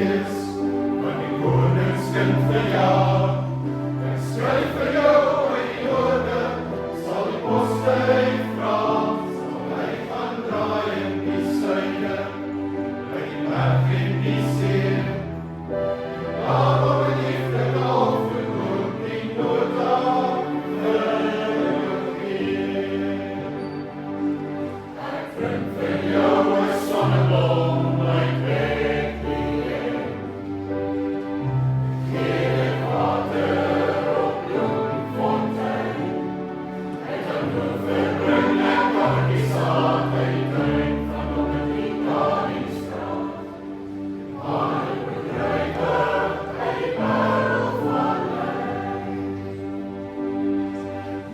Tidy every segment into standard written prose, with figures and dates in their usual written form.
Kersfees, van die koningskind verjaar. Ek skryf vir jou uit die orde, sal die poste uitvra, sal hy gaan draai in die suide, by die berg en die see. Daarom het liefde al verloop die nota vergeen. Ek vind vir jou 'n sonneblom uit Bethlehem. Gee water op bloemfontein. Hy kan bloem verbring en kan die saad uit die tuin van onder die Koningsstraat. Maar ek begryp uit die parel van lyn.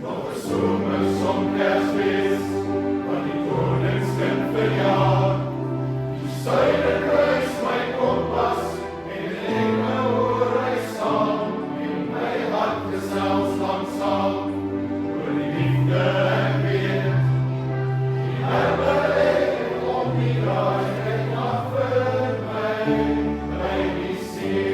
Nog 'n somersom Kersfees, van die koningskind verjaar. Die suide kruis my kompas, en die engele hoor hy saam, en my hart gesels langsaam, oor die liefde ek weet. Die herbe lê om die draai, kyk maar vir my, by die see.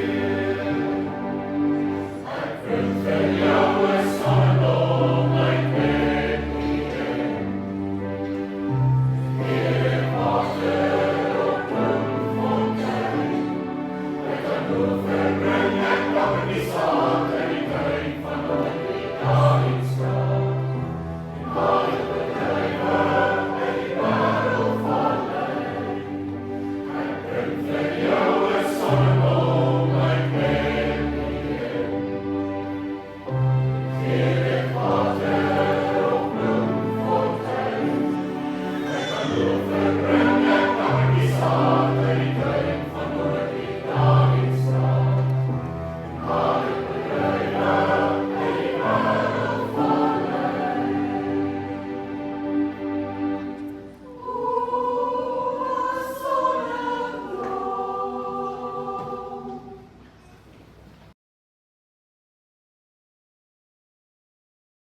Ek vind vir jou 'n sonneblom uit Bethlehem. Gee water op bloemfontein. Ek kan bloem verbring en kan die saad uit die tuin van onder die Koningsstraat. En al die bedrywe uit die parel van lyn. Ek vind vir jou 'n sonneblom uit Bethlehem. Gee water op bloemfontein. Ek kan bloem verbring en kan die saad uit die tuin van onder die Koningsstraat. En al die bedrywe uit die parel van lyn.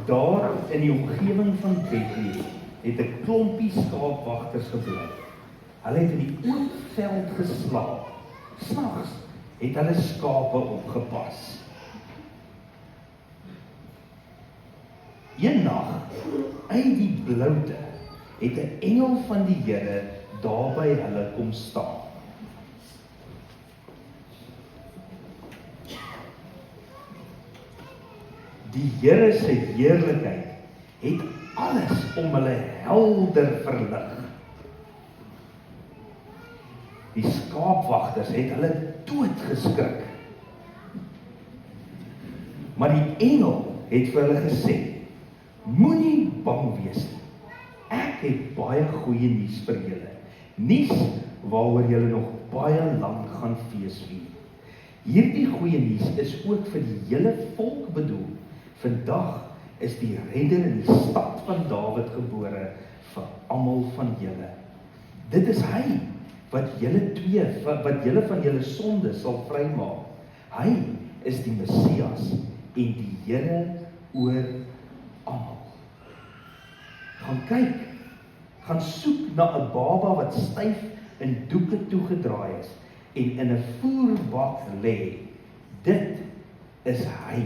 Daar in die omgewing van Bethlehem het 'n klompie skaapwagters gebly. Hulle het in die oop veld geslaap. Snags het hulle skape opgepas. Een nag, uit die bloute, het 'n engel van die Here daar by hulle kom staan. Die Here se heerlikheid het alles om hulle helder verlig. Die skaapwagters het hulle doodgeskrik. Maar die engel het vir hulle gesê: "Moenie bang wees nie. Ek het baie goeie nuus vir julle. Nuus waaroor julle nog baie lank gaan feesvier. Hierdie goeie nuus is ook vir die hele volk bedoel. Vandag is die redder in die stad van Dawid gebore vir almal van julle. Dit is hy wat julle van julle sonde sal vrymaak. Hy is die Messias en die Here oor almal." Gaan kyk, gaan soek na 'n baba wat styf in doeke toegedraai is en in 'n voerbak lê, dit is hy.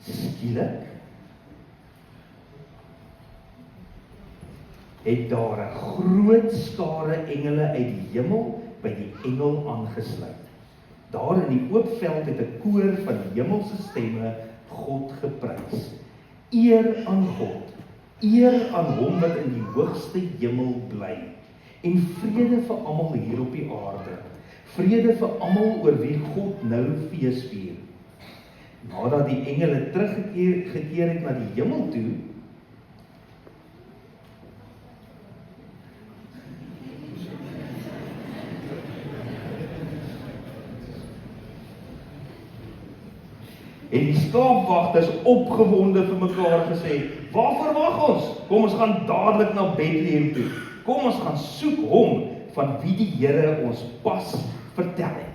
Skielik het daar 'n groot skare engele uit die hemel by die engel aangesluit. Daar in die oop veld het 'n koor van hemelse stemme God geprys. Eer aan God, eer aan hom wat in die hoogste hemel bly, en vrede vir almal hier op die aarde, vrede vir almal oor wie God nou fees vier. Nadat die engele teruggekeer het na die hemel toe, en die skaapwagters opgewonde vir mekaar gesê, waar verwag ons? Kom ons gaan dadelik na Bethlehem toe. Kom ons gaan soek hom van wie die Here ons pas vertel het.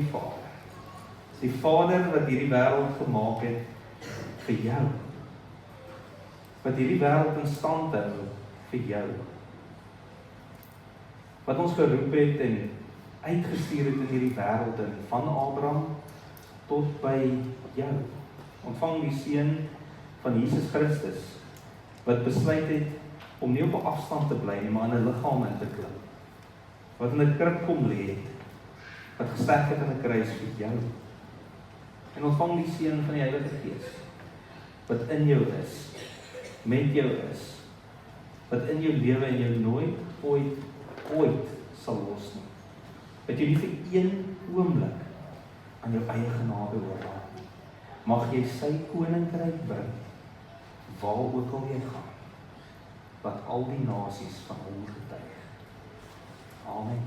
die Vader. Dis die Vader wat hierdie wêreld gemaak het vir jou. Wat hierdie wêreld in stand hou vir jou. Wat ons geroep het en uitgestuur het in hierdie wêreld en van Abraham tot by jou. Ontvang die seën van Jesus Christus wat besluit het om nie op 'n afstand te bly nie, maar in 'n liggaam in te klim. Wat in 'n krib kom lê het, wat gesterf het aan 'n kruis vir jou. En ontvang die seën van die Heilige Gees wat in jou is, met jou is, wat in jou lewe en jou nooit, ooit sal los nie. Dat jy nie vir een oomblik aan jou eie genade oorlaat nie. Mag jy sy koninkryk bring, waar ook al jy gaan, wat al die nasies van hom getuig. Amen.